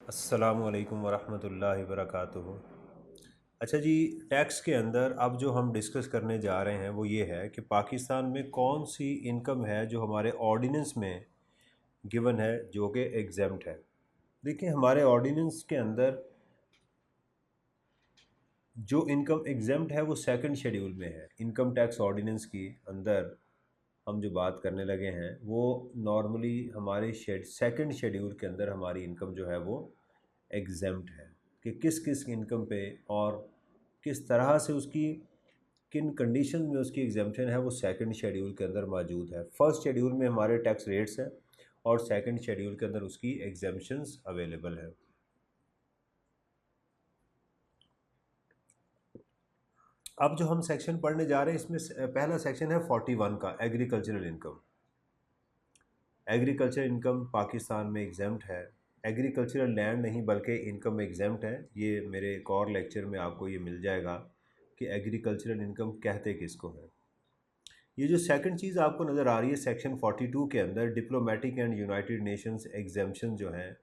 अस्सलामुअलैकुम वरहमतुल्लाहि वबरकातुहू। अच्छा जी, टैक्स के अंदर अब जो हम डिस्कस करने जा रहे हैं वो ये है कि पाकिस्तान में कौन सी इनकम है जो हमारे ऑर्डिनेंस में गिवन है जो कि एग्जेम्प्ट है। देखिए, हमारे ऑर्डिनेंस के अंदर जो इनकम एग्जेम्प्ट है वो सेकंड शेड्यूल में है। इनकम टैक्स ऑर्डिनेंस की अंदर हम जो बात करने लगे हैं वो नॉर्मली हमारे सेकंड शेड्यूल के अंदर हमारी इनकम जो है वो एग्जेम्प्ट है कि किस किस इनकम पे और किस तरह से उसकी किन कंडीशन में उसकी एग्जेम्पशन है वो सेकंड शेड्यूल के अंदर मौजूद है। फर्स्ट शेड्यूल में हमारे टैक्स रेट्स हैं और सेकंड शेड्यूल के अंदर उसकी एग्जेम्पशंस अवेलेबल है। अब जो हम सेक्शन पढ़ने जा रहे हैं इसमें पहला सेक्शन है 41 का, agricultural income. Agriculture income Pakistan में एग्जेम्प्ट है। एग्रीकल्चरल लैंड नहीं बल्कि इनकम एग्जेम्प्ट है। ये मेरे एक और लेक्चर में आपको ये मिल जाएगा कि एग्रीकल्चरल इनकम कहते किसको है। ये जो सेकंड चीज़ आपको नज़र आ रही है सेक्शन 42 के अंदर, diplomatic and United Nations exemption जो हैं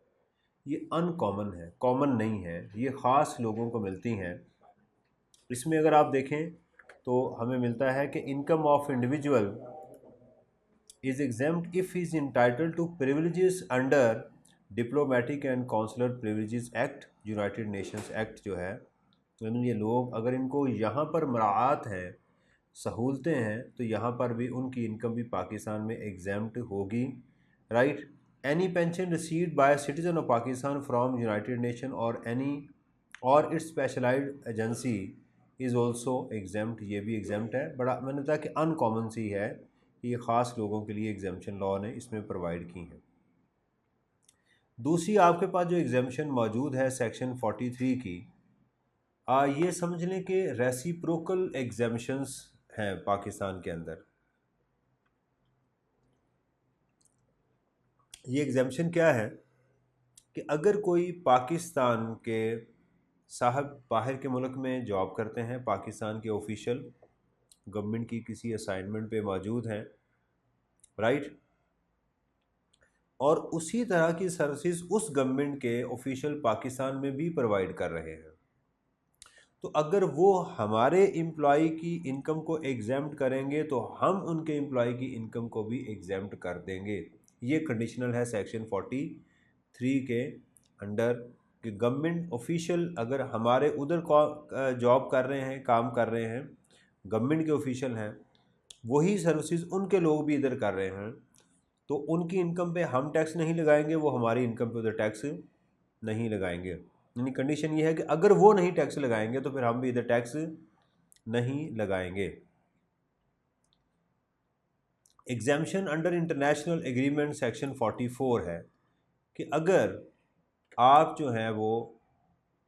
ये अनकॉमन है, कॉमन नहीं है, ये ख़ास लोगों को मिलती हैं। इसमें अगर आप देखें तो हमें मिलता है कि income of individual is exempt if he is entitled to privileges under diplomatic and consular privileges act, United Nations act जो है। यानी ये लोग अगर इनको यहाँ पर मराआत है, सहूलतें हैं, तो यहाँ पर भी उनकी इनकम भी पाकिस्तान में एग्जेम्प्ट होगी। Right. Any pension received by citizen of Pakistan from United Nation और एनी और its specialised agency is also exempt, ये भी एग्जेम्प्ट है। बड़ा मैंने कहा कि अनकॉमन सी है कि ये ख़ास लोगों के लिए एग्जेम्पशन लॉ ने इसमें प्रोवाइड की हैं। दूसरी आपके पास जो एग्जेम्पशन मौजूद है सेक्शन 43 की, ये समझ लें कि रेसिप्रोकल एग्जेम्पशंस हैं पाकिस्तान के अंदर। ये एग्जेम्पशन क्या है कि अगर कोई पाकिस्तान के साहब बाहर के मुल्क में जॉब करते हैं, पाकिस्तान के ऑफिशियल गवर्नमेंट की किसी असाइनमेंट पे मौजूद हैं, राइट, और उसी तरह की सर्विसेज उस गवर्नमेंट के ऑफिशियल पाकिस्तान में भी प्रोवाइड कर रहे हैं, तो अगर वो हमारे एम्प्लॉय की इनकम को एग्जेम्प्ट करेंगे तो हम उनके एम्प्लॉय की इनकम को भी एग्जेम्प्ट कर देंगे। ये कंडीशनल है सेक्शन 43 के अंडर कि गवर्नमेंट ऑफिशियल अगर हमारे उधर जॉब कर रहे हैं, काम कर रहे हैं, गवर्नमेंट के ऑफिशियल हैं, वही सर्विसेज उनके लोग भी इधर कर रहे हैं, तो उनकी इनकम पे हम टैक्स नहीं लगाएंगे, वो हमारी इनकम पे उधर टैक्स नहीं लगाएंगे। यानी कंडीशन ये है कि अगर वो नहीं टैक्स लगाएंगे तो फिर हम भी इधर टैक्स नहीं लगाएंगे। Exemption under international agreement section 44 है कि अगर आप जो हैं वो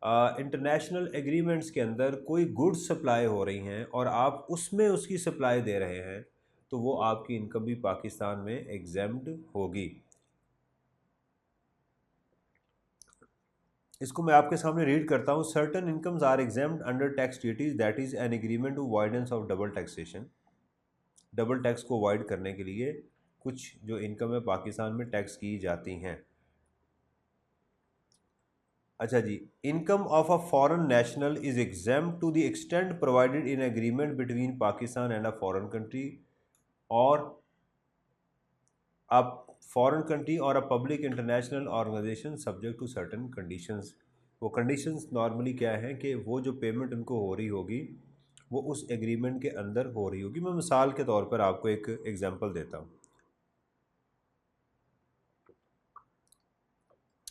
इंटरनेशनल एग्रीमेंट्स के अंदर कोई गुड्स सप्लाई हो रही हैं और आप उसमें उसकी सप्लाई दे रहे हैं, तो वो आपकी इनकम भी पाकिस्तान में एग्जेम्प्ट होगी। इसको मैं आपके सामने रीड करता हूँ। Certain incomes are exempt under tax treaties that is an agreement to avoidance of double taxation. Double tax को अवॉइड करने के लिए कुछ जो इनकम है पाकिस्तान में टैक्स की जाती हैं। अच्छा जी, income of a foreign national is exempt to the extent provided in agreement between Pakistan and a foreign country और अब फॉरेन कंट्री और a public international organisation subject to certain conditions. वो कंडीशंस नॉर्मली क्या हैं कि वो जो पेमेंट उनको हो रही होगी वो उस एग्रीमेंट के अंदर हो रही होगी। मैं मिसाल के तौर पर आपको एक एग्जांपल देता हूँ।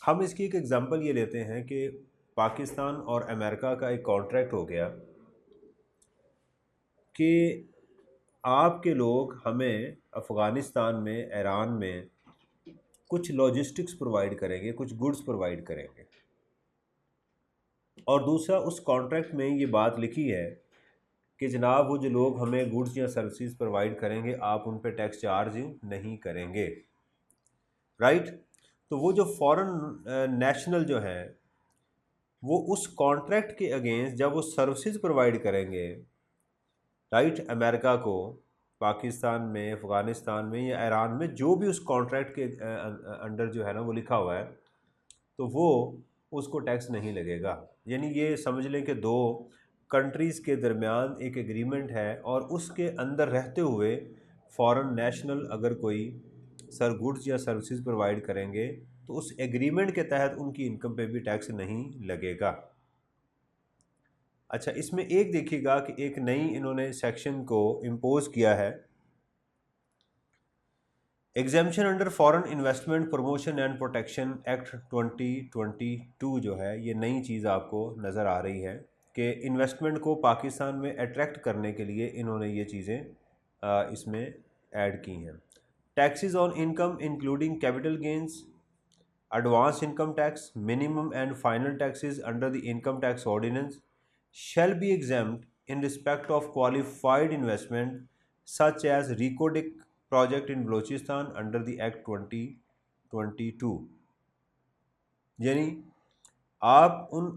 हम इसकी एक एग्जांपल ये लेते हैं कि पाकिस्तान और अमेरिका का एक कॉन्ट्रैक्ट हो गया कि आपके लोग हमें अफ़गानिस्तान में, ईरान में कुछ लॉजिस्टिक्स प्रोवाइड करेंगे, कुछ गुड्स प्रोवाइड करेंगे, और दूसरा उस कॉन्ट्रैक्ट में ये बात लिखी है कि जनाब वो जो लोग हमें गुड्स या सर्विसेज प्रोवाइड करेंगे आप उन पर टैक्स चार्ज नहीं करेंगे। राइट। तो वो जो फॉरेन नेशनल जो हैं वो उस कॉन्ट्रैक्ट के अगेंस्ट जब वो सर्विसेज प्रोवाइड करेंगे, राइट, अमेरिका को, पाकिस्तान में, अफ़गानिस्तान में या ईरान में, जो भी उस कॉन्ट्रैक्ट के अंडर जो है ना वो लिखा हुआ है, तो वो उसको टैक्स नहीं लगेगा। यानी ये समझ लें कि दो कंट्रीज़ के दरमियान एक एग्रीमेंट है और उसके अंदर रहते हुए फॉरेन नेशनल अगर कोई गुड्स या सर्विसेज प्रोवाइड करेंगे तो उस एग्रीमेंट के तहत उनकी इनकम पे भी टैक्स नहीं लगेगा। अच्छा, इसमें एक देखिएगा कि एक नई इन्होंने सेक्शन को इम्पोज किया है, exemption under foreign investment promotion and protection act 2022 जो है, ये नई चीज़ आपको नज़र आ रही है कि इन्वेस्टमेंट को पाकिस्तान में अट्रैक्ट करने के लिए इन्होंने ये चीज़ें इसमें ऐड की हैं। Taxes on income including capital gains, advance income tax, minimum and final taxes under the income tax ordinance shall be exempt in respect of qualified investment such as Recodic project in Balochistan under the Act 2022। यानी आप उन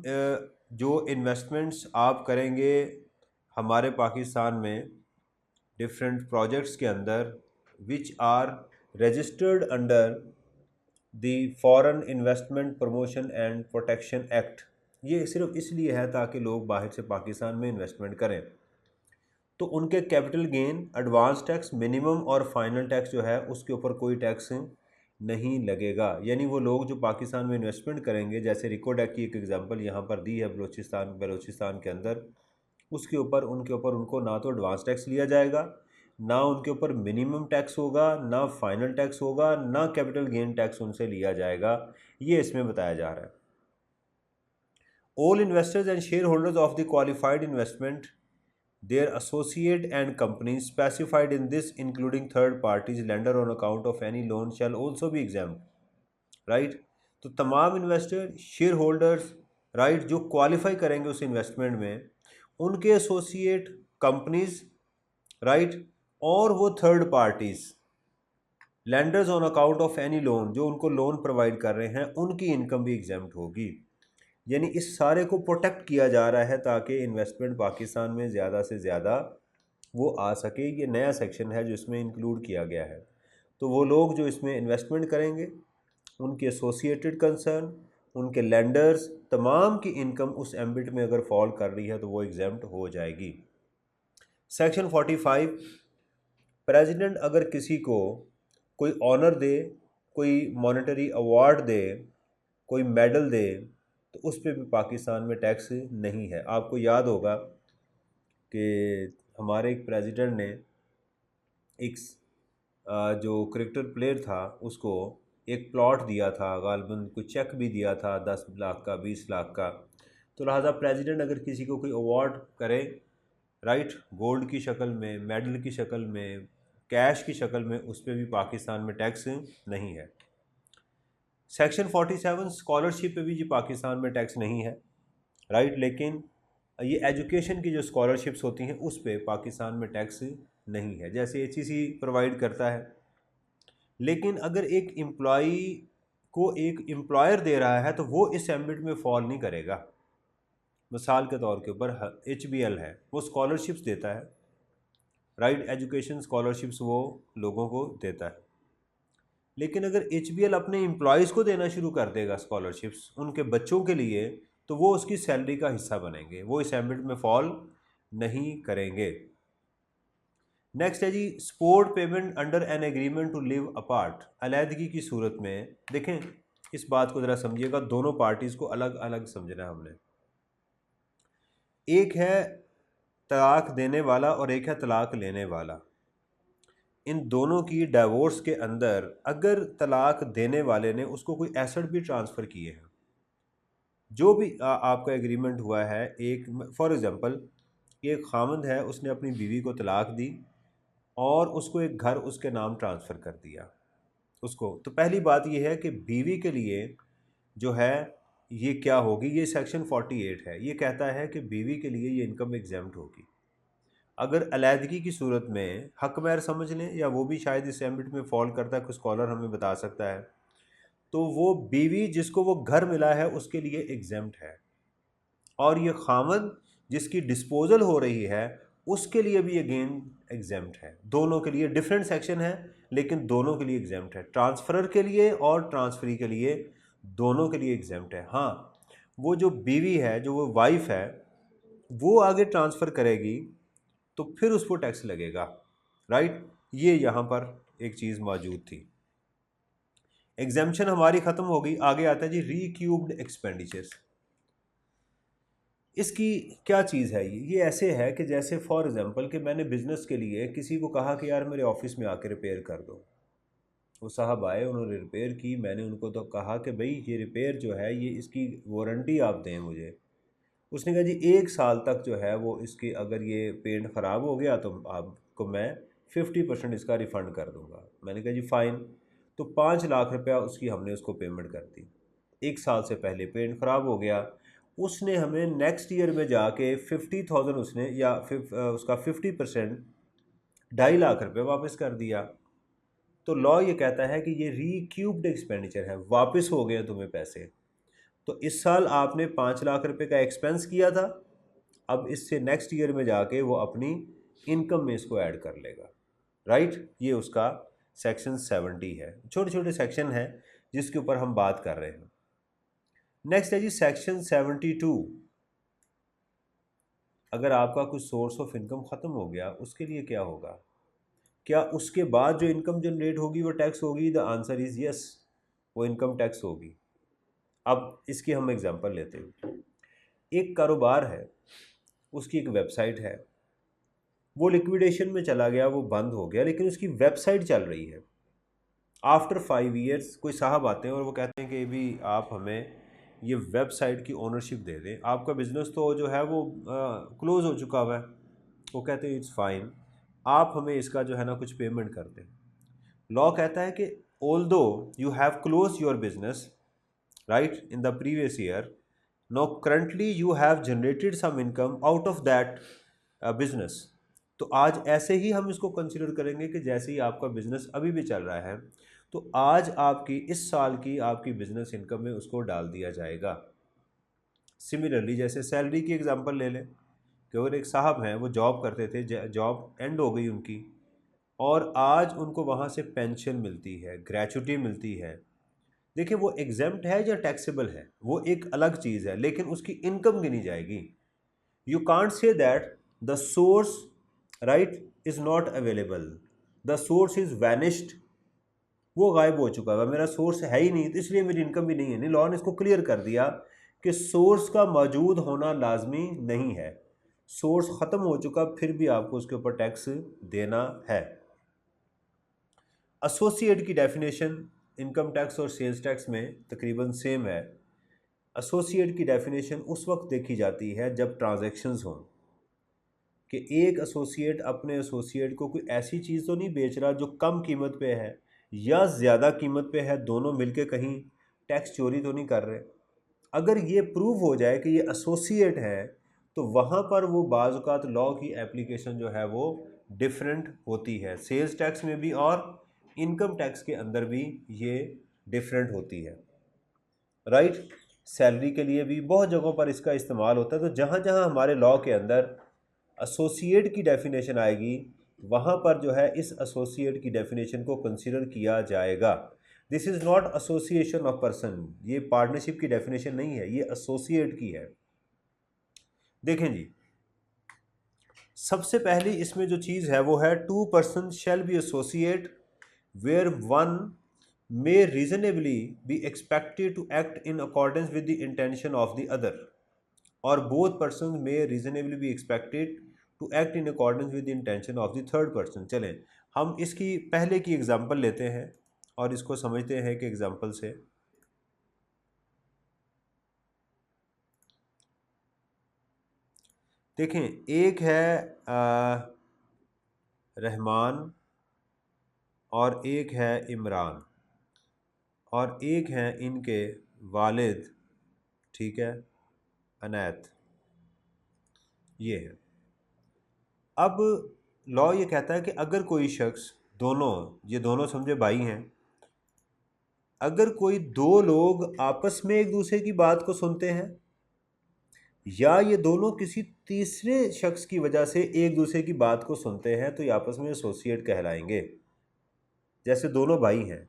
जो investments आप करेंगे हमारे पाकिस्तान में different projects के अंदर which are registered under the foreign investment promotion and protection act, ये सिर्फ इसलिए है ताकि लोग बाहर से पाकिस्तान में इन्वेस्टमेंट करें, तो उनके capital gain, advance tax, minimum और फाइनल टैक्स जो है उसके ऊपर कोई टैक्स नहीं लगेगा। यानी वो लोग जो पाकिस्तान में इन्वेस्टमेंट करेंगे, जैसे रिकोडेक की एक एग्जांपल यहाँ पर दी है बलूचिस्तान के अंदर, उसके ऊपर उनको ना तो एडवांस टैक्स लिया जाएगा, ना उनके ऊपर मिनिमम टैक्स होगा, ना फाइनल टैक्स होगा, ना कैपिटल गेन टैक्स उनसे लिया जाएगा। ये इसमें बताया जा रहा है। All investors and shareholders of the qualified investment, their associate and companies specified in this, including third parties, lender on account of any loan, shall also be exempt, right? तो तमाम इन्वेस्टर, शेयर होल्डर्स, राइट, जो qualify करेंगे उस investment में, उनके associate companies, right, और वो third parties, landers on account of any loan, जो उनको लोन प्रोवाइड कर रहे हैं, उनकी इनकम भी एग्जेम्प्ट होगी। यानी इस सारे को प्रोटेक्ट किया जा रहा है ताकि इन्वेस्टमेंट पाकिस्तान में ज़्यादा से ज़्यादा वो आ सके। ये नया सेक्शन है जो इसमें इंक्लूड किया गया है। तो वो लोग जो इसमें इन्वेस्टमेंट करेंगे, उनके एसोसिएटेड कंसर्न, उनके लेंडर्स, तमाम की इनकम उस एम्बिट में अगर फॉल कर रही है तो वो एग्जेम्प्ट हो जाएगी। सेक्शन 45, प्रेसिडेंट अगर किसी को कोई ऑनर दे, कोई मॉनेटरी अवार्ड दे, कोई मेडल दे, तो उस पर भी पाकिस्तान में टैक्स नहीं है। आपको याद होगा कि हमारे एक प्रेसिडेंट ने एक जो क्रिकेटर प्लेयर था उसको एक प्लॉट दिया था, गालिबन कोई चेक भी दिया था 10 लाख का, 20 लाख का। तो लिहाजा प्रेसिडेंट अगर किसी को कोई अवार्ड करे, राइट, गोल्ड की शक्ल में, मेडल की शक्ल में, कैश की शक्ल में, उस पर भी पाकिस्तान में टैक्स नहीं है। सेक्शन 47, स्कॉलरशिप पे भी जी पाकिस्तान में टैक्स नहीं है, राइट, लेकिन ये एजुकेशन की जो स्कॉलरशिप्स होती हैं उस पे पाकिस्तान में टैक्स नहीं है, जैसे HEC प्रोवाइड करता है। लेकिन अगर एक एम्प्लॉई को एक एम्प्लॉयर दे रहा है तो वो इस एम्बिट में फॉल नहीं करेगा। मिसाल के तौर के ऊपर HBL है, वो स्कॉलरशिप्स देता है, राइट, एजुकेशन स्कॉलरशिप्स वो लोगों को देता है। लेकिन अगर HBL अपने एम्प्लॉयज़ को देना शुरू कर देगा स्कॉलरशिप्स उनके बच्चों के लिए, तो वो उसकी सैलरी का हिस्सा बनेंगे, वो इस एम्बिट में फॉल नहीं करेंगे। नेक्स्ट है जी, support payment under an agreement to live apart, अलहदगी की सूरत में। देखें, इस बात को ज़रा समझिएगा, दोनों पार्टीज़ को अलग अलग समझना है हमने। एक है तलाक देने वाला और एक है तलाक लेने वाला। इन दोनों की डाइवोर्स के अंदर अगर तलाक देने वाले ने उसको कोई एसेट भी ट्रांसफ़र किए हैं, जो भी आपका एग्रीमेंट हुआ है, एक फॉर एग्ज़ाम्पल एक खामद है, उसने अपनी बीवी को तलाक दी और उसको एक घर उसके नाम ट्रांसफ़र कर दिया उसको, तो पहली बात यह है कि बीवी के लिए जो है ये क्या होगी, ये सेक्शन 48 है, ये कहता है कि बीवी के लिए ये इनकम एग्जेम्प्ट होगी। अगर अलहदगी की सूरत में हक महर समझ लें, या वो भी शायद इस एम्बिट में फॉल करता है, कोई स्कॉलर हमें बता सकता है, तो वो बीवी जिसको वो घर मिला है उसके लिए एग्जेम्प्ट है, और ये खामद जिसकी डिस्पोजल हो रही है उसके लिए भी अगेन एग्जेम्प्ट है। दोनों के लिए डिफरेंट सेक्शन है लेकिन दोनों के लिए एग्जेम्प्ट है, ट्रांसफ़रर के लिए और ट्रांसफरी के लिए, दोनों के लिए एग्जेम्प्ट है। हाँ, वो जो बीवी है, जो वो वाइफ है, वो आगे ट्रांसफ़र करेगी तो फिर उस पर टैक्स लगेगा, राइट। ये यहाँ पर एक चीज़ मौजूद थी। एग्जेम्पशन हमारी ख़त्म हो गई। आगे आता है जी रिक्यूब्ड एक्सपेंडिचर्स। इसकी क्या चीज़ है ये ऐसे है कि जैसे फॉर एग्ज़ाम्पल कि मैंने बिज़नेस के लिए किसी को कहा कि यार मेरे ऑफिस में आके रिपेयर कर दो। वो साहब आए, उन्होंने रिपेयर की। मैंने उनको तो कहा कि भाई ये रिपेयर जो है ये इसकी वारंटी आप दें मुझे। उसने कहा जी 1 साल तक जो है वो इसकी, अगर ये पेंट ख़राब हो गया तो आपको मैं 50% इसका रिफ़ंड कर दूंगा। मैंने कहा जी फ़ाइन। तो 5 लाख रुपया उसकी हमने उसको पेमेंट कर दी। 1 साल से पहले पेंट ख़राब हो गया, उसने हमें नेक्स्ट ईयर में जाके 50,000 उसने या उसका 50% 2.5 लाख रुपये वापस कर दिया। तो लॉ ये कहता है कि ये रिक्यूब्ड एक्सपेंडिचर है, वापस हो गए तुम्हें पैसे। तो इस साल आपने 5 लाख रुपए का एक्सपेंस किया था, अब इससे नेक्स्ट ईयर में जाके वो अपनी इनकम में इसको ऐड कर लेगा, राइट। ये उसका सेक्शन 70 है। छोटे छोटे सेक्शन हैं जिसके ऊपर हम बात कर रहे हैं। नेक्स्ट है जी सेक्शन 72। अगर आपका कुछ सोर्स ऑफ इनकम ख़त्म हो गया, उसके लिए क्या होगा? क्या उसके बाद जो इनकम जनरेट होगी वो टैक्स होगी? द आंसर इज़ यस, वो इनकम टैक्स होगी। अब इसकी हम एग्जांपल लेते हैं। एक कारोबार है, उसकी एक वेबसाइट है, वो लिक्विडेशन में चला गया, वो बंद हो गया, लेकिन उसकी वेबसाइट चल रही है। आफ्टर 5 ईयर्स कोई साहब आते हैं और वो कहते हैं कि भी आप हमें ये वेबसाइट की ओनरशिप दे दें, आपका बिज़नेस तो जो है वो क्लोज़ हो चुका हुआ है। वो कहते हैं इट्स फाइन, आप हमें इसका जो है ना कुछ पेमेंट कर दें। लॉ कहता है कि although you have close your business right in the previous year, no currently you have generated some income out of that business. तो आज ऐसे ही हम इसको कंसिडर करेंगे कि जैसे ही आपका बिजनेस अभी भी चल रहा है, तो आज आपकी इस साल की आपकी बिजनेस इनकम में उसको डाल दिया जाएगा। सिमिलरली जैसे सैलरी की एग्जांपल ले लें कि अगर एक साहब हैं, वो जॉब करते थे, जॉब एंड हो गई उनकी, और आज उनको वहाँ से पेंशन मिलती है, ग्रेचुटी मिलती है। देखिए वो एग्जेम्प्ट है या टैक्सेबल है, वो एक अलग चीज़ है, लेकिन उसकी इनकम गिनी जाएगी। You can't say that the source right is not available, the source is vanished. वो गायब हो चुका है, मेरा सोर्स है ही नहीं, तो इसलिए मेरी इनकम भी नहीं है। नहीं, लॉ ने इसको क्लियर कर दिया कि सोर्स का मौजूद होना लाजमी नहीं है। सोर्स ख़त्म हो चुका, फिर भी आपको उसके ऊपर टैक्स देना है। एसोसिएट की डेफिनेशन इनकम टैक्स और सेल्स टैक्स में तकरीबन सेम है। एसोसिएट की डेफिनेशन उस वक्त देखी जाती है जब ट्रांजैक्शंस हों, कि एक एसोसिएट अपने एसोसिएट को कोई ऐसी चीज़ तो नहीं बेच रहा जो कम कीमत पे है या ज़्यादा कीमत पे है, दोनों मिलके कहीं टैक्स चोरी तो नहीं कर रहे। अगर ये प्रूव हो जाए कि ये एसोसिएट है, तो वहाँ पर वो बाज़ औक़ात लॉ की एप्लीकेशन जो है वो डिफरेंट होती है। सेल्स टैक्स में भी और इनकम टैक्स के अंदर भी ये डिफरेंट होती है, राइट। सैलरी के लिए भी बहुत जगहों पर इसका इस्तेमाल होता है। तो जहाँ जहाँ हमारे लॉ के अंदर एसोसिएट की डेफिनेशन आएगी, वहाँ पर जो है इस एसोसिएट की डेफिनेशन को कंसिडर किया जाएगा। This is not association of person, ये पार्टनरशिप की डेफिनेशन नहीं है, ये एसोसिएट की है। देखें जी, सबसे पहली इसमें जो चीज़ है वो है two person shall be associate where one may reasonably be expected to act in accordance with the intention of the other, or both persons may reasonably be expected to act in accordance with the intention of the third person। चलें हम इसकी पहले की example लेते हैं और इसको समझते हैं कि एग्जांपल से। देखें, एक है रहमान और एक है इमरान और एक है इनके वालिद, ठीक है, अनैत, ये है। अब लॉ ये कहता है कि अगर कोई शख्स, दोनों, ये दोनों समझे भाई हैं, अगर कोई दो लोग आपस में एक दूसरे की बात को सुनते हैं या ये दोनों किसी तीसरे शख्स की वजह से एक दूसरे की बात को सुनते हैं, तो ये आपस में एसोसिएट कहलाएंगे। जैसे दोनों भाई हैं,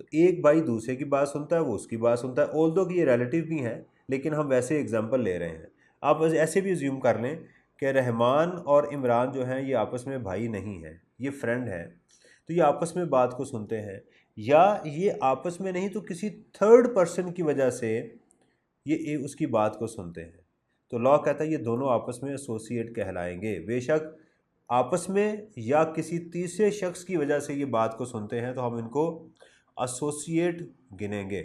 तो एक भाई दूसरे की बात सुनता है, वो उसकी बात सुनता है, ऑल्दो कि ये रिलेटिव भी हैं, लेकिन हम वैसे एग्जांपल ले रहे हैं। आप ऐसे भी अज्यूम कर लें कि रहमान और इमरान जो हैं ये आपस में भाई नहीं हैं, ये फ्रेंड हैं, तो ये आपस में बात को सुनते हैं, या ये आपस में नहीं तो किसी थर्ड पर्सन की वजह से ये उसकी बात को सुनते हैं। तो लॉ कहता है ये दोनों आपस में एसोसिएट कहलाएंगे। बेशक आपस में या किसी तीसरे शख्स की वजह से ये बात को सुनते हैं तो हम इनको एसोसिएट गिनेंगे।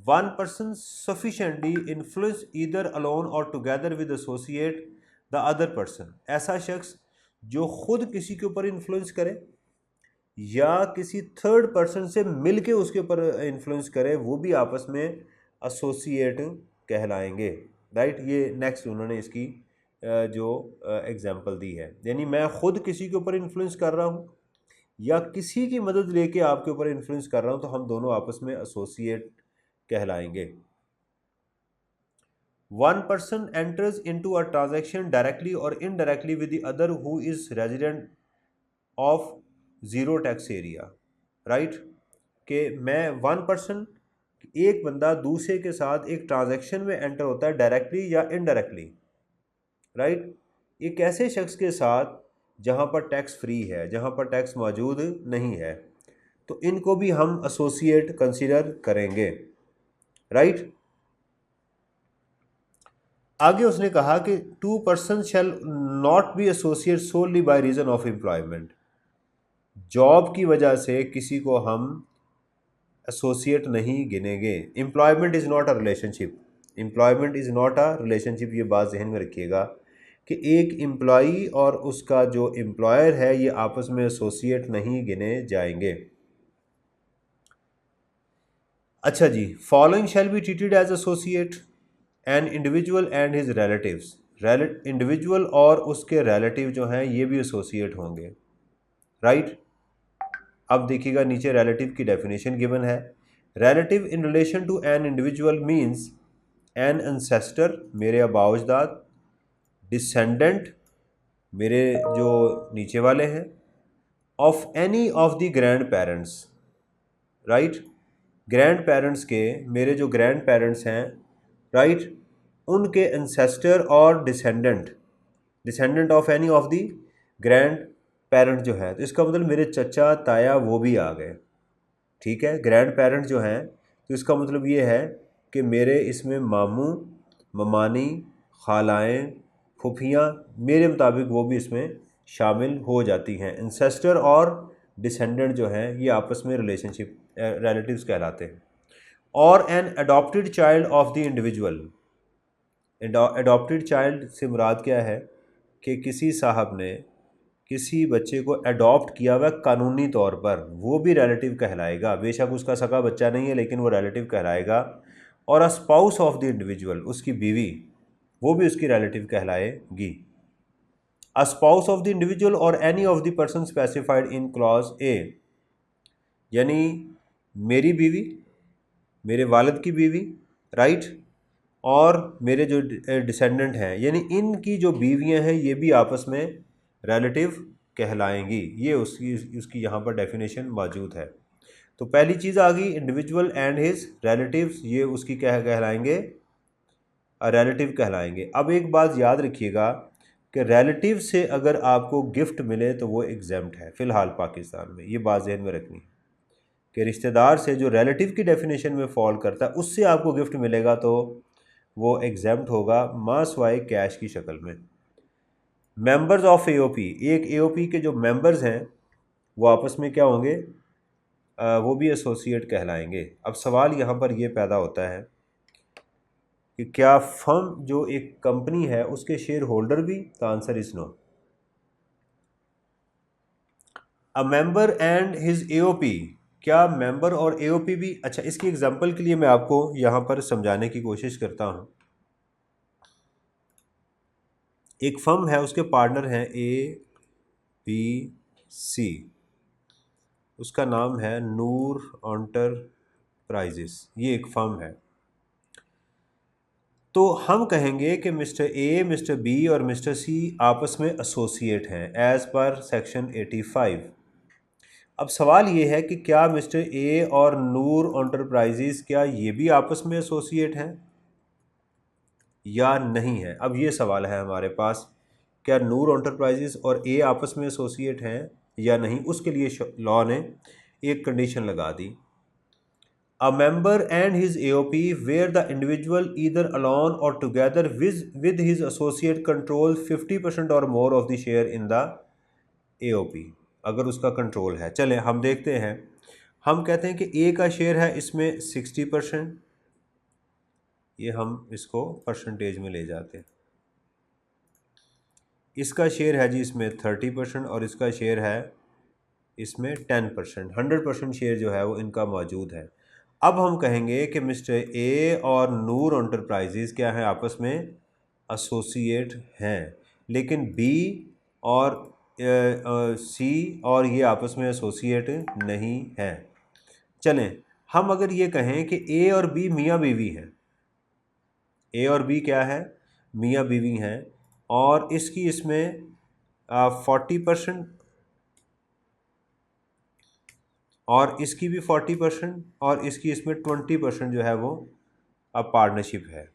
One person sufficiently influence either alone और together with associate the other person. ऐसा शख्स जो खुद किसी के ऊपर इन्फ्लुएंस करे या किसी थर्ड पर्सन से मिल के उसके ऊपर इन्फ्लुएंस करे, वो भी आपस में एसोसिएट कहलाएंगे। राइट, ये नेक्स्ट उन्होंने इसकी जो एग्जांपल दी है, यानी मैं खुद किसी के ऊपर इन्फ्लुएंस कर रहा हूँ या किसी की मदद लेके आपके ऊपर इन्फ्लुएंस कर रहा हूँ, तो हम दोनों आपस में एसोसिएट कहलाएंगे। One person enters into a transaction directly or indirectly with the other who is resident of zero tax area. Right, कि मैं वन पर्सन, एक बंदा दूसरे के साथ एक ट्रांजैक्शन में एंटर होता है डायरेक्टली या इनडायरेक्टली। राइट, एक ऐसे शख्स के साथ जहाँ पर टैक्स फ्री है, जहाँ पर टैक्स मौजूद नहीं है, तो इनको भी हम एसोसिएट कंसीडर करेंगे। राइट, आगे उसने कहा कि two person shall not be associate solely by reason of employment. Job की वजह से किसी को हम एसोसिएट नहीं गिनेंगे। Employment is not a relationship, employment is not a relationship, ये बात जहन में रखिएगा कि एक एम्प्लॉई और उसका जो एम्प्लॉयर है ये आपस में एसोसिएट नहीं गिने जाएंगे। अच्छा जी, following shall be treated as associate an individual and his relatives. Individual और उसके रिलेटिव जो हैं ये भी एसोसिएट होंगे। राइट, अब देखिएगा नीचे रिलेटिव की डेफिनेशन गिवन है। Relative in relation to an individual means an ancestor, मेरे आबाउजदाद, डिसेंडेंट, मेरे जो नीचे वाले हैं, of any of the grandparents. Right, grandparents के, मेरे जो ग्रैंड पेरेंट्स हैं, राइट, उनके एंसेस्टर और descendant, descendant of any of the grandparent जो है, तो इसका मतलब मेरे चचा ताया वो भी आ गए। ठीक है, ग्रैंड पेरेंट जो हैं, तो इसका मतलब ये है कि मेरे इसमें मामू, ममानी, खालाएँ, फुफियाँ, मेरे मुताबिक वो भी इसमें शामिल हो जाती हैं। इंसेस्टर और डिसेंडेंट जो हैं ये आपस में रिलेशनशिप रिलेटिव्स कहलाते हैं। और an adopted child of the individual. Adopted child से मुराद क्या है कि किसी साहब ने किसी बच्चे को अडॉप्ट किया हुआ कानूनी तौर पर, वो भी रिलेटिव कहलाएगा। बेशक उसका सगा बच्चा नहीं है लेकिन वो रिलेटिव कहलाएगा। और a spouse of the individual, उसकी बीवी, वो भी उसकी रिलेटिव कहलाएगी। A spouse of the individual और any of the person specified in clause A, यानी मेरी बीवी, मेरे वालिद की बीवी, राइट, और मेरे जो डिसेंडेंट हैं, यानी इनकी जो बीवियां हैं ये भी आपस में रिलेटिव कहलाएंगी। ये उसकी यहाँ पर डेफिनेशन मौजूद है। तो पहली चीज़ आ गई इंडिविजुअल एंड हिज रिलेटिव्स, ये उसकी क्या कहलाएंगे, रिलेटिव कहलाएंगे। अब एक बात याद रखिएगा कि रिलेटिव से अगर आपको गिफ्ट मिले तो वो एग्जेम्प्ट है फ़िलहाल पाकिस्तान में, ये बात जहन में रखनी है कि रिश्तेदार से जो रिलेटिव की डेफिनेशन में फॉल करता है उससे आपको गिफ्ट मिलेगा तो वो एग्जेम्प्ट होगा मासवाए कैश की शक्ल में। मेंबर्स ऑफ एओपी, एक एओपी के जो मेंबर्स हैं वो आपस में क्या होंगे, वो भी एसोसिएट कहलाएंगे। अब सवाल यहाँ पर ये पैदा होता है कि क्या फर्म जो एक कंपनी है उसके शेयर होल्डर भी, तो answer is no. A member and his AOP, क्या मेंबर और एओपी भी, अच्छा इसकी एग्जांपल के लिए मैं आपको यहाँ पर समझाने की कोशिश करता हूँ। एक फर्म है, उसके पार्टनर हैं ए बी सी, उसका नाम है नूर एंटरप्राइजेस, ये एक फर्म है। तो हम कहेंगे कि मिस्टर ए, मिस्टर बी और मिस्टर सी आपस में एसोसिएट हैं एज़ पर सेक्शन 85। अब सवाल ये है कि क्या मिस्टर ए और नूर एंटरप्राइजेस क्या ये भी आपस में एसोसिएट हैं? या नहीं है। अब ये सवाल है हमारे पास, क्या नूर एंटरप्राइजेस और ए आपस में एसोसिएट हैं या नहीं। उसके लिए लॉ ने एक कंडीशन लगा दी, a member and his AOP where the individual either alone और together with his associate control 50% or more of the share in the AOP, अगर उसका कंट्रोल है। चलें हम देखते हैं, हम कहते हैं कि ए का शेयर है इसमें 60%, ये हम इसको परसेंटेज में ले जाते हैं। इसका शेयर है जी इसमें 30% और इसका शेयर है इसमें 10%, 100% शेयर जो है वो इनका मौजूद है। अब हम कहेंगे कि मिस्टर ए और नूर एंटरप्राइजेज क्या है, आपस में एसोसिएट हैं, लेकिन बी और सी और ये आपस में एसोसिएट नहीं हैं। चलें हम अगर ये कहें कि ए और बी मियाँ बीवी हैं, ए और बी क्या है, मियाँ बीवी हैं, और इसकी इसमें 40% और इसकी भी 40% और इसकी इसमें 20% जो है वो अब पार्टनरशिप है।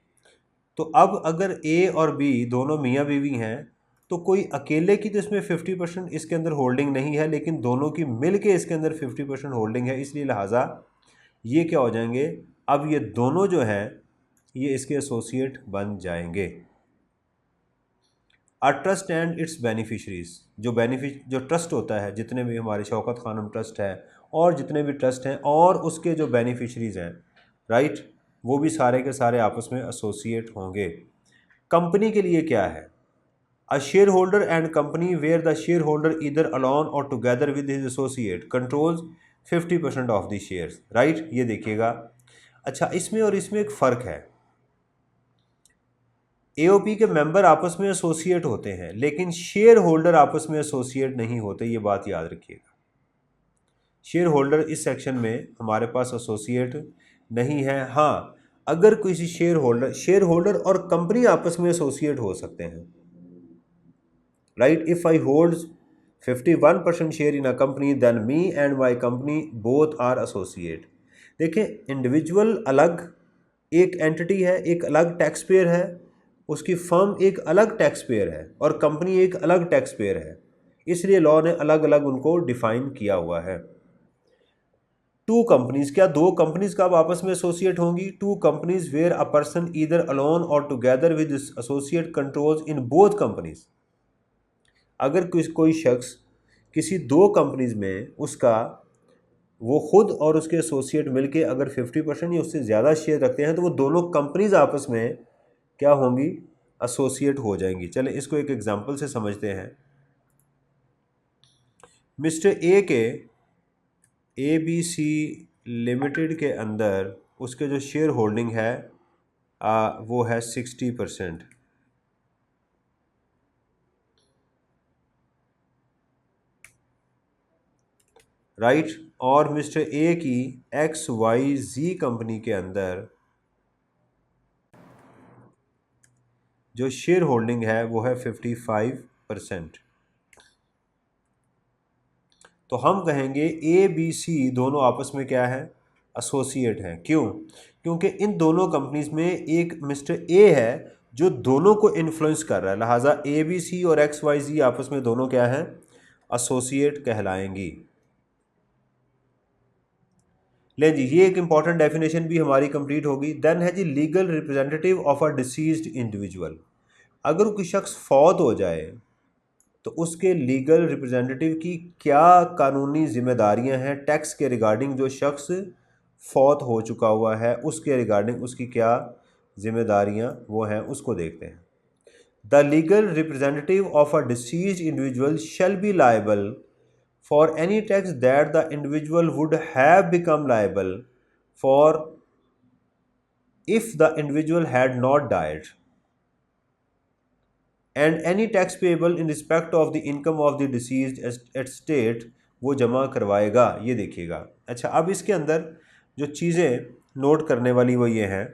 तो अब अगर ए और बी दोनों मियाँ बीवी हैं तो कोई अकेले की तो इसमें 50% इसके अंदर होल्डिंग नहीं है, लेकिन दोनों की मिल के इसके अंदर 50% होल्डिंग है, इसलिए लिहाजा ये क्या हो जाएंगे, अब ये दोनों जो हैं ये इसके एसोसिएट बन जाएंगे। A trust and it's beneficiaries, जो ट्रस्ट होता है, जितने भी हमारे शौकत खानम ट्रस्ट है और जितने भी ट्रस्ट हैं और उसके जो बेनिफिशरीज हैं, राइट, वो भी सारे के सारे आपस में एसोसिएट होंगे। कंपनी के लिए क्या है, a shareholder and company where the shareholder either alone और together with his associate controls 50% of the shares, right, ये देखिएगा। अच्छा, इसमें और इसमें एक फ़र्क है, AOP के मेंबर आपस में एसोसिएट होते हैं लेकिन शेयर होल्डर आपस में एसोसिएट नहीं होते, ये बात याद रखिएगा। शेयर होल्डर इस सेक्शन में हमारे पास एसोसिएट नहीं है। हाँ, अगर किसी शेयर होल्डर और कंपनी आपस में एसोसिएट हो सकते हैं, right. If I hold 51% share in a company then me and my company both are associate. देखें, इंडिविजुअल अलग एक एंटिटी है, एक अलग टैक्स पेयर है, उसकी फर्म एक अलग टैक्स पेयर है और कंपनी एक अलग टैक्स पेयर है, इसलिए लॉ ने अलग अलग उनको डिफाइन किया हुआ है। टू कंपनीज, क्या दो कंपनीज कब आपस में एसोसिएट होंगी, two companies where a person either alone और together with associate controls in both companies. अगर कोई शख्स किसी दो कंपनीज में उसका वो खुद और उसके एसोसिएट मिलके अगर 50% या उससे ज़्यादा शेयर रखते हैं तो वो दोनों कंपनीज आपस में क्या होंगी, एसोसिएट हो जाएंगी। चलें इसको एक एग्जांपल से समझते हैं। मिस्टर ए के ABC लिमिटेड के अंदर उसके जो शेयर होल्डिंग है वो है 60%, राइट। और मिस्टर ए की XYZ कंपनी के अंदर जो शेयर होल्डिंग है वो है 55%। तो हम कहेंगे ABC दोनों आपस में क्या है, एसोसिएट हैं। क्यों, क्योंकि इन दोनों कंपनीज में एक मिस्टर ए है जो दोनों को इन्फ्लुएंस कर रहा है, लिहाजा ABC और XYZ आपस में दोनों क्या हैं, एसोसिएट कहलाएंगी। ले जी, ये एक इंपॉर्टेंट डेफिनेशन भी हमारी कंप्लीट होगी। देन है जी legal representative of a deceased individual. अगर कोई शख्स फौत हो जाए तो उसके लीगल रिप्रेजेंटेटिव की क्या कानूनी जिम्मेदारियां हैं टैक्स के रिगार्डिंग, जो शख्स फौत हो चुका हुआ है उसके रिगार्डिंग उसकी क्या जिम्मेदारियां वो हैं, उसको देखते हैं। The legal representative of a deceased individual shall be liable for any tax that the individual would have become liable for if the individual had not died, and any tax payable in respect of the income of the deceased estate वो जमा करवाएगा, ये देखिएगा। अच्छा, अब इसके अंदर जो चीज़ें नोट करने वाली वो ये हैं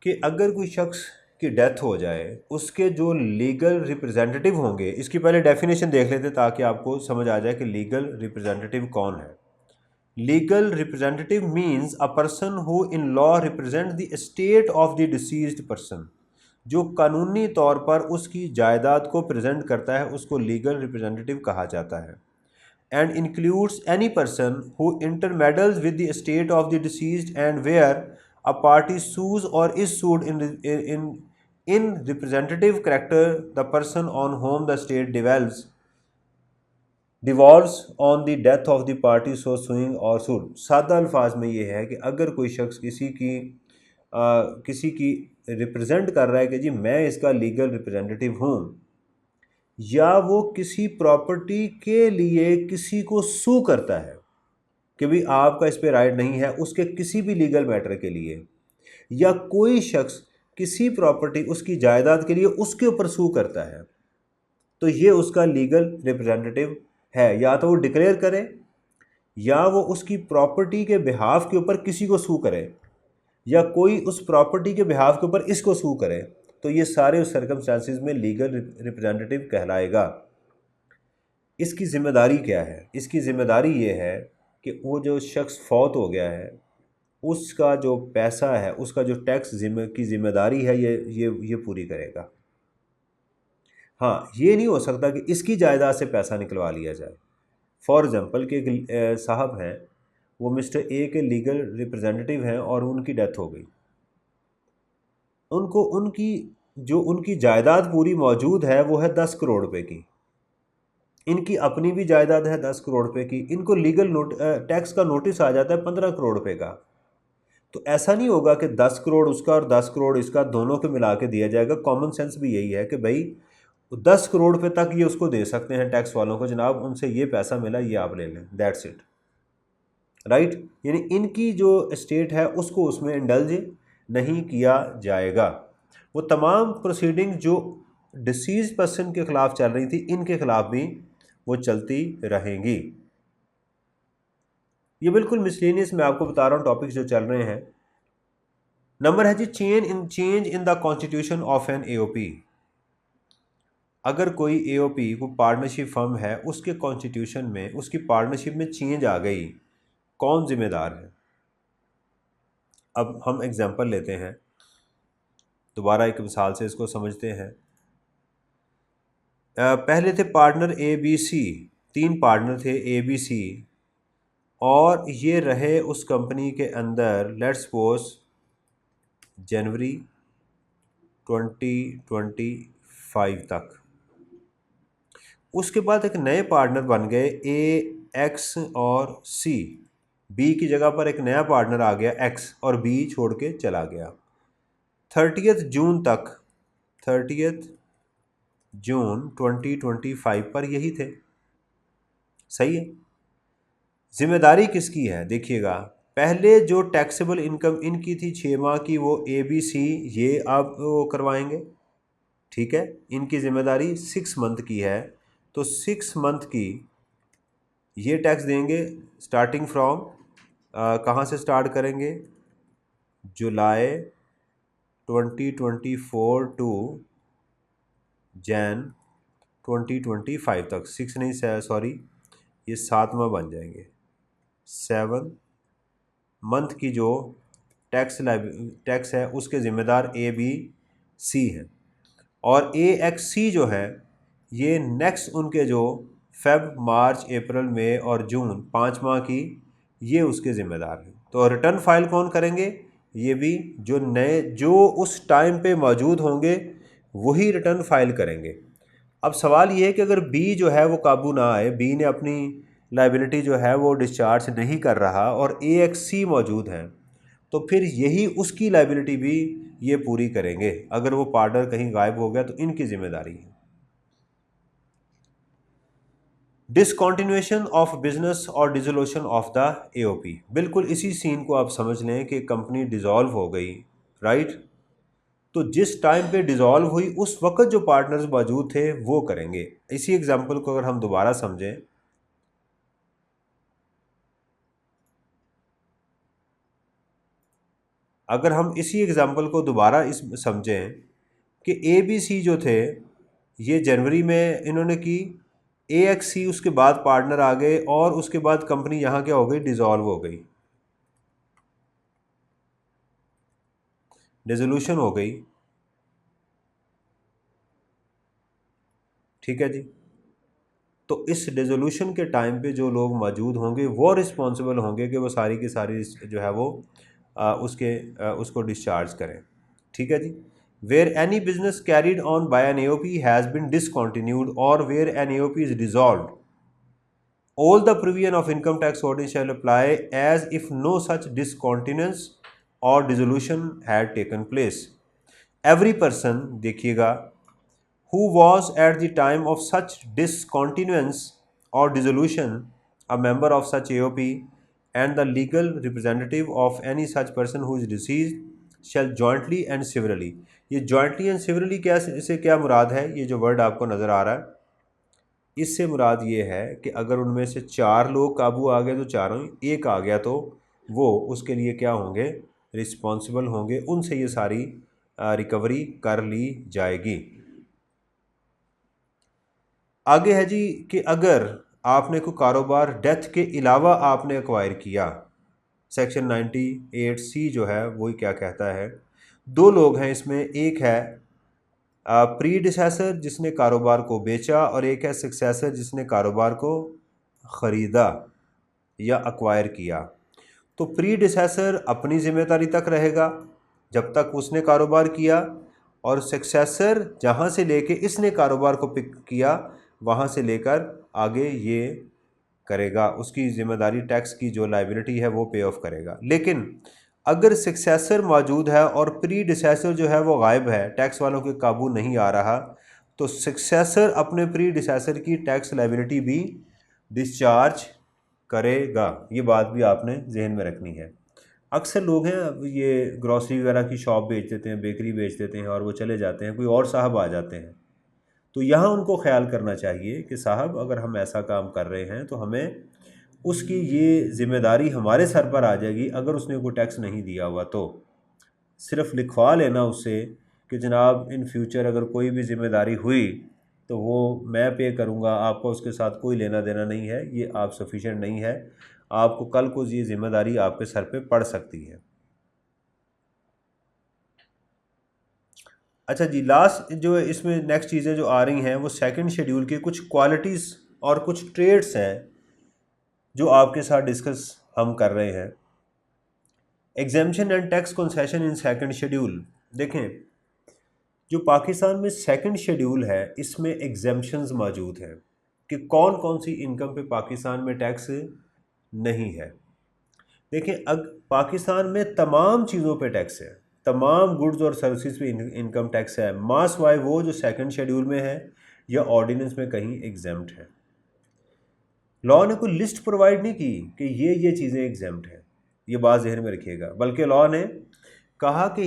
कि अगर कोई शख्स की डेथ हो जाए उसके जो लीगल रिप्रेजेंटेटिव होंगे, इसकी पहले डेफिनेशन देख लेते ताकि आपको समझ आ जाए कि लीगल रिप्रेजेंटेटिव कौन है। Legal representative means a person who in law represent the estate of the deceased person, जो कानूनी तौर पर उसकी जायदाद को प्रेजेंट करता है उसको लीगल रिप्रेजेंटेटिव कहा जाता है। And includes any person who intermeddles with the estate of the deceased and where a party sues or is sued in representative character the person on whom the state devolves on the death of the party so suing or sued. सादा अल्फाज में ये है कि अगर कोई शख्स किसी की रिप्रेजेंट कर रहा है कि जी मैं इसका लीगल रिप्रेजेंटेटिव हूँ, या वो किसी प्रॉपर्टी के लिए किसी को सू करता है कि भाई आपका इस पे राइट नहीं है उसके किसी भी लीगल मैटर के लिए, या कोई शख्स किसी प्रॉपर्टी उसकी जायदाद के लिए उसके ऊपर सू करता है, तो ये उसका लीगल रिप्रेजेंटेटिव है। या तो वो डिक्लेयर करे या वो उसकी प्रॉपर्टी के बिहाफ के ऊपर किसी को सू करे, या कोई उस प्रॉपर्टी के बिहाफ के ऊपर इसको सू करे, तो ये सारे उस सर्कमस्टांसिस में लीगल रिप्रेजेंटेटिव कहलाएगा। इसकी ज़िम्मेदारी क्या है? इसकी ज़िम्मेदारी ये है कि वो जो शख्स फौत हो गया है उसका जो पैसा है, उसका जो टैक्स की ज़िम्मेदारी है, ये पूरी करेगा। हाँ, ये नहीं हो सकता कि इसकी जायदाद से पैसा निकलवा लिया जाए। फॉर एग्ज़ाम्पल कि एक साहब हैं, वो मिस्टर ए के लीगल रिप्रेजेंटेटिव हैं और उनकी डेथ हो गई, उनको उनकी जायदाद पूरी मौजूद है वो है 10 करोड़ रुपए की, इनकी अपनी भी जायदाद है 10 करोड़ रुपए की, इनको लीगल टैक्स का नोटिस आ जाता है 15 करोड़ रुपए का। तो ऐसा नहीं होगा कि 10 करोड़ उसका और 10 करोड़ इसका दोनों को मिला के दिया जाएगा। कॉमन सेंस भी यही है कि भाई 10 करोड़ रुपए तक ये उसको दे सकते हैं टैक्स वालों को, जनाब उनसे ये पैसा मिला ये आप ले लें, दैट्स इट, राइट। यानी इनकी जो एस्टेट है उसको उसमें इंडल्ज नहीं किया जाएगा। वो तमाम प्रोसीडिंग जो डिसीज पर्सन के ख़िलाफ़ चल रही थी इनके ख़िलाफ़ भी वो चलती रहेंगी। ये बिल्कुल मिसलेनियस मैं आपको बता रहा हूँ टॉपिक्स जो चल रहे हैं। नंबर है जी change in the constitution of an AOP. अगर कोई एओपी को पार्टनरशिप फर्म है उसके कॉन्स्टिट्यूशन में उसकी पार्टनरशिप में चेंज आ गई, कौन जिम्मेदार है? अब हम एग्जांपल लेते हैं, दोबारा एक मिसाल से इसको समझते हैं। पहले थे partner A B C, 3 partner थे ए बी सी, और ये रहे उस कंपनी के अंदर लेट्स सपोज जनवरी 2025 तक। उसके बाद एक नए पार्टनर बन गए ए, एक्स और सी। बी की जगह पर एक नया पार्टनर आ गया एक्स और बी छोड़ के चला गया। 30 जून तक, 30 जून 2025 पर यही थे, सही है। जिम्मेदारी किसकी है? देखिएगा, पहले जो टैक्सेबल इनकम इनकी थी 6 माह की वो ए बी सी ये आप वो करवाएंगे, ठीक है। इनकी ज़िम्मेदारी 6 मंथ की है, तो 6 मंथ की ये टैक्स देंगे स्टार्टिंग फ्रॉम कहाँ से स्टार्ट करेंगे? जुलाई 2024 टू जैन 2025 तक। 6 नहीं, सॉरी ये 7वां बन जाएंगे। 7 मंथ की जो टैक्स है उसके ज़िम्मेदार ए बी सी हैं, और ए एक्स सी जो है ये नेक्स्ट उनके जो फेब मार्च अप्रैल मई और जून 5 माह की ये उसके ज़िम्मेदार हैं। तो रिटर्न फाइल कौन करेंगे? ये भी जो उस टाइम पे मौजूद होंगे वही रिटर्न फाइल करेंगे। अब सवाल ये है कि अगर बी जो है वो काबू ना आए, बी ने अपनी लाइबिलिटी जो है वो डिस्चार्ज नहीं कर रहा और ए एक्स सी मौजूद हैं, तो फिर यही उसकी लाइबिलिटी भी ये पूरी करेंगे। अगर वो पार्टनर कहीं गायब हो गया तो इनकी जिम्मेदारी है। डिसकॉन्टिन्यूएशन ऑफ बिजनेस और डिसोल्यूशन ऑफ द एओपी, बिल्कुल इसी सीन को आप समझ लें कि कंपनी डिसॉल्व हो गई, राइट। तो जिस टाइम पे डिसॉल्व हुई उस वक्त जो पार्टनर्स मौजूद थे वो करेंगे। इसी एग्जांपल को अगर हम दोबारा समझें, अगर हम इसी एग्जांपल को दोबारा इस समझें कि ए बी सी जो थे ये जनवरी में इन्होंने की AXC उसके बाद पार्टनर आ गए और उसके बाद कंपनी यहाँ क्या हो गई, डिज़ोल्व हो गई, डिसोल्यूशन हो गई। ठीक है जी। तो इस डिसोल्यूशन के टाइम पे जो लोग मौजूद होंगे वो रिस्पॉन्सिबल होंगे कि वो सारी की सारी जो है वो उसको डिस्चार्ज करें। ठीक है जी। Where any business carried on by an AOP has been discontinued or where an AOP is dissolved, all the provision of income tax ordinance shall apply as if no such discontinuance or dissolution had taken place. Every person, देखिएगा, who was at the time of such discontinuance or dissolution a member of such AOP and the legal representative of any such person who is deceased shall jointly and severally, ये jointly and severally क्या से क्या मुराद है, ये जो word आपको नज़र आ रहा है इससे मुराद ये है कि अगर उनमें से 4 लोग काबू आ गए तो चारों, एक आ गया तो वो उसके लिए क्या होंगे, रिस्पॉन्सिबल होंगे, उनसे ये सारी रिकवरी कर ली जाएगी। आगे है जी कि अगर आपने कोई कारोबार डेथ के अलावा आपने एक्वायर किया, सेक्शन 98C जो है वही क्या कहता है, 2 लोग हैं इसमें, एक है प्रीडिसेसर जिसने कारोबार को बेचा और एक है सक्सेसर जिसने कारोबार को ख़रीदा या एक्वायर किया। तो प्रीडिसेसर अपनी ज़िम्मेदारी तक रहेगा जब तक उसने कारोबार किया, और सक्सेसर जहाँ से लेके इसने कारोबार को पिक किया वहाँ से लेकर आगे ये करेगा, उसकी ज़िम्मेदारी टैक्स की जो लाइबिलिटी है वो पे ऑफ करेगा। लेकिन अगर सक्सेसर मौजूद है और प्रीडिसेसर जो है वो गायब है, टैक्स वालों के काबू नहीं आ रहा, तो सक्सेसर अपने प्रीडिसेसर की टैक्स लाइबिलिटी भी डिस्चार्ज करेगा। ये बात भी आपने जहन में रखनी है। अक्सर लोग हैं ये ग्रॉसरी वगैरह की शॉप बेच देते हैं, बेकरी बेच देते हैं और वो चले जाते हैं, कोई और साहब आ जाते हैं, तो यहाँ उनको ख्याल करना चाहिए कि साहब अगर हम ऐसा काम कर रहे हैं तो हमें उसकी ये ज़िम्मेदारी हमारे सर पर आ जाएगी अगर उसने कोई टैक्स नहीं दिया हुआ। तो सिर्फ लिखवा लेना उससे कि जनाब इन फ्यूचर अगर कोई भी ज़िम्मेदारी हुई तो वो मैं पे करूँगा, आपका उसके साथ कोई लेना देना नहीं है, ये आप सफिशेंट नहीं है, आपको कल को ये ज़िम्मेदारी आपके सर पे पड़ सकती है। अच्छा जी, लास्ट जो इसमें नेक्स्ट चीज़ें जो आ रही हैं वो सेकंड शेड्यूल की कुछ क्वालिटीज़ और कुछ ट्रेड्स हैं जो आपके साथ डिस्कस हम कर रहे हैं। Exemption and tax concession in second schedule. देखें, जो पाकिस्तान में सेकंड शेड्यूल है इसमें एग्जेम्पशंस मौजूद हैं कि कौन कौन सी इनकम पे पाकिस्तान में टैक्स नहीं है। देखें, पाकिस्तान में तमाम चीज़ों पे टैक्स है, तमाम गुड्स और सर्विसेज पे इनकम टैक्स है, मास वाई वो जो सेकंड शेड्यूल में है या ऑर्डिनेंस में कहीं एग्जेम्प्ट है। लॉ ने कोई लिस्ट प्रोवाइड नहीं की कि ये चीज़ें एग्जेम्प्ट हैं, ये बात जहन में रखिएगा, बल्कि लॉ ने कहा कि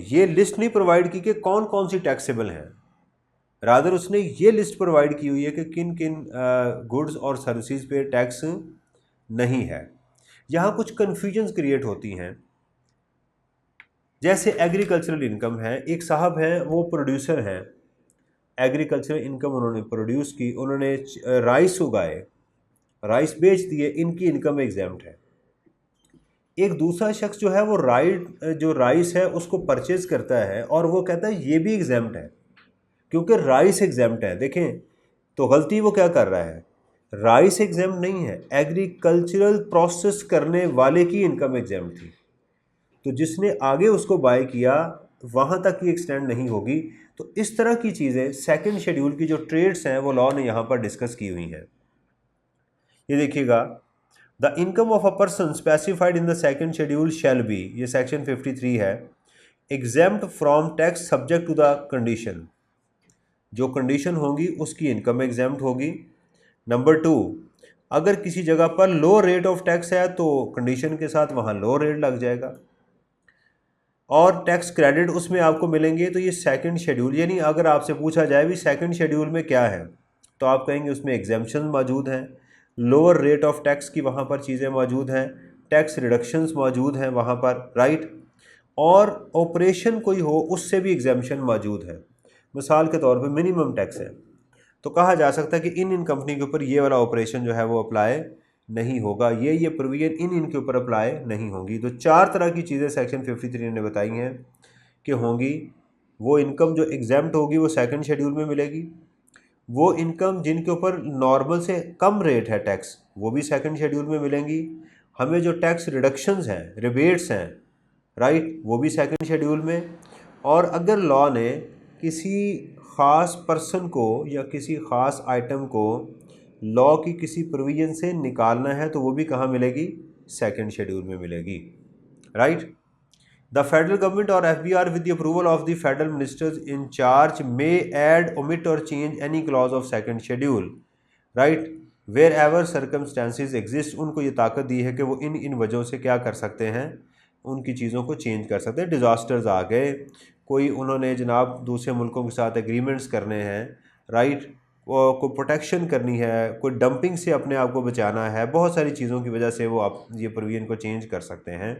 ये लिस्ट नहीं प्रोवाइड की कि कौन कौन सी टैक्सेबल हैं, रादर उसने ये लिस्ट प्रोवाइड की हुई है कि किन किन गुड्स और सर्विसेज पे टैक्स नहीं है। यहाँ कुछ कन्फ्यूजन्स क्रिएट होती हैं, जैसे एग्रीकल्चरल इनकम है, एक साहब हैं वो प्रोड्यूसर हैं, एग्रीकल्चरल इनकम उन्होंने प्रोड्यूस की, उन्होंने राइस उगाए, राइस बेच दिए, इनकी इनकम एग्जेम्प्ट है। एक दूसरा शख्स जो है वो जो राइस है उसको परचेज करता है और वो कहता है ये भी एग्जेम्प्ट है क्योंकि राइस एग्जेम्प्ट है। देखें, तो गलती वो क्या कर रहा है, राइस एग्जेम्प्ट नहीं है, एग्रीकल्चरल प्रोसेस करने वाले की इनकम एग्जेम्प्ट थी, तो जिसने आगे उसको बाय किया वहाँ तक ही एक्सटेंड नहीं होगी। तो इस तरह की चीज़ें सेकंड शेड्यूल की जो ट्रेड्स हैं वो लॉ ने यहाँ पर डिस्कस की हुई हैं। ये देखिएगा, the income of a person specified in the second schedule shall be, ये सेक्शन 53 है, exempt from tax subject to the condition, जो कंडीशन होगी उसकी इनकम एग्जेम्प्ट होगी। नंबर 2, अगर किसी जगह पर लो रेट ऑफ टैक्स है तो कंडीशन के साथ वहाँ लो रेट लग जाएगा और टैक्स क्रेडिट उसमें आपको मिलेंगे। तो ये सेकंड शेड्यूल, यानी अगर आपसे पूछा जाए भी सेकंड शेड्यूल में क्या है तो आप कहेंगे उसमें एग्जेम्पशन मौजूद हैं, लोअर रेट ऑफ टैक्स की वहाँ पर चीज़ें मौजूद हैं, टैक्स रिडक्शंस मौजूद हैं वहाँ पर, राइट, और ऑपरेशन कोई हो उससे भी एग्जेम्पशन मौजूद है। मिसाल के तौर पे मिनिमम टैक्स है, तो कहा जा सकता है कि इन कंपनी के ऊपर ये वाला ऑपरेशन जो है वो अप्लाई नहीं होगा, ये प्रोविजन इन के ऊपर अप्लाई नहीं होंगी। तो 4 तरह की चीज़ें सेक्शन 53 ने बताई हैं कि होंगी। वो इनकम जो एग्जाम्प्ट होगी वो सेकंड शेड्यूल में मिलेगी। वो इनकम जिनके ऊपर नॉर्मल से कम रेट है टैक्स, वो भी सेकंड शेड्यूल में मिलेंगी। हमें जो टैक्स रिडक्शंस हैं, रिबेट्स हैं, राइट, वो भी सेकंड शेड्यूल में। और अगर लॉ ने किसी ख़ास पर्सन को या किसी ख़ास आइटम को लॉ की किसी प्रोविजन से निकालना है तो वो भी कहाँ मिलेगी? सेकंड शेड्यूल में मिलेगी, राइट। द फेडरल गवर्नमेंट और FBR with the approval of the federal ministers in charge may add, omit or change any clause of second schedule, right, wherever circumstances exist। उनको ये ताकत दी है कि वो इन वजहों से क्या कर सकते हैं, उनकी चीज़ों को चेंज कर सकते हैं। डिज़ास्टर्स आ गए, कोई उन्होंने जनाब दूसरे मुल्कों के साथ एग्रीमेंट्स करने हैं, राइट, को प्रोटेक्शन करनी है, कोई डंपिंग से अपने आप को बचाना है, बहुत सारी चीज़ों की वजह से वो आप ये प्रोविजन को चेंज कर सकते हैं।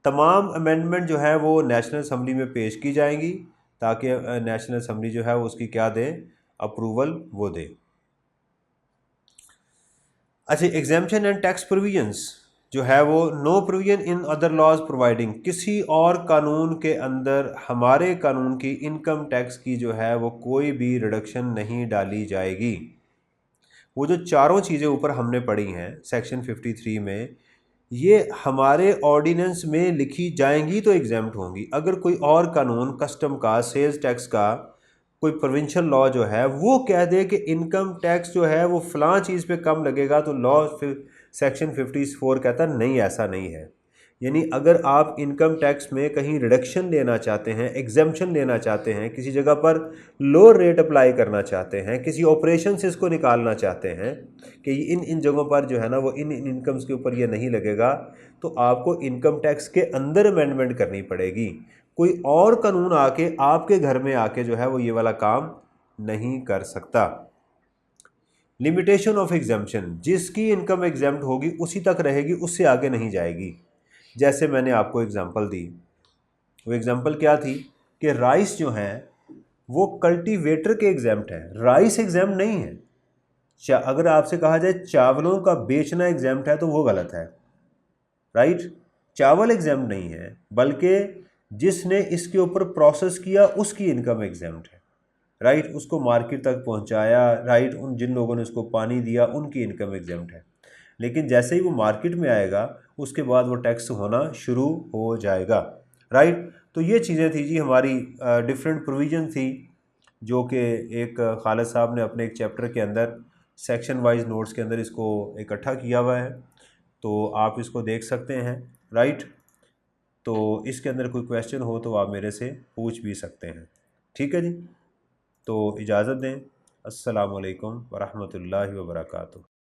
तमाम अमेंडमेंट जो है वो नेशनल असम्बली में पेश की जाएंगी ताकि नेशनल असम्बली जो है वो उसकी क्या दे, अप्रूवल वो दे। अच्छा, एग्जाम्पशन एंड टैक्स प्रोविजंस जो है वो no provision in other laws providing, किसी और कानून के अंदर हमारे कानून की इनकम टैक्स की जो है वो कोई भी रिडक्शन नहीं डाली जाएगी। वो जो चारों चीज़ें ऊपर हमने पढ़ी हैं सेक्शन 53 में, ये हमारे ऑर्डिनेंस में लिखी जाएंगी तो एग्जाम्प्ट होंगी। अगर कोई और कानून कस्टम का, सेल्स टैक्स का, कोई प्रोविंशियल लॉ जो है वो कह दे कि इनकम टैक्स जो है वो फ़लाँ चीज़ पे कम लगेगा, तो लॉ फिर सेक्शन 54 कहता नहीं, ऐसा नहीं है। यानी अगर आप इनकम टैक्स में कहीं रिडक्शन लेना चाहते हैं, एग्जेम्पशन लेना चाहते हैं, किसी जगह पर लो रेट अप्लाई करना चाहते हैं, किसी ऑपरेशन से इसको निकालना चाहते हैं कि इन जगहों पर जो है ना वो इन इनकम्स के ऊपर ये नहीं लगेगा, तो आपको इनकम टैक्स के अंदर अमेंडमेंट करनी पड़ेगी। कोई और कानून आके आपके घर में आके जो है वो ये वाला काम नहीं कर सकता। लिमिटेशन ऑफ एग्जाम्पशन, जिसकी इनकम एग्जाम्प्ट होगी उसी तक रहेगी, उससे आगे नहीं जाएगी। जैसे मैंने आपको एग्जांपल दी, वो एग्जांपल क्या थी कि राइस जो है वो कल्टीवेटर के एग्जाम्प्ट है, राइस एग्जाम्प्ट नहीं है। अगर आपसे कहा जाए चावलों का बेचना एग्जाम्प्ट है तो वो गलत है, राइट। चावल एग्जाम्प्ट नहीं है, बल्कि जिसने इसके ऊपर प्रोसेस किया उसकी इनकम एग्जाम्प्ट है, राइट, उसको मार्केट तक पहुंचाया, राइट, उन जिन लोगों ने उसको पानी दिया उनकी इनकम एग्जाम्प्ट है। लेकिन जैसे ही वो मार्केट में आएगा उसके बाद वो टैक्स होना शुरू हो जाएगा, राइट। तो ये चीज़ें थी जी हमारी डिफरेंट प्रोविज़न थी जो कि एक खालिद साहब ने अपने एक चैप्टर के अंदर सेक्शन वाइज नोट्स के अंदर इसको इकट्ठा किया हुआ है, तो आप इसको देख सकते हैं, राइट। तो इसके अंदर कोई क्वेश्चन हो तो आप मेरे से पूछ भी सकते हैं, ठीक है जी। तो इजाज़त दें, अस्सलाम वालेकुम वरहमतुल्लाहि वबरकातुहू।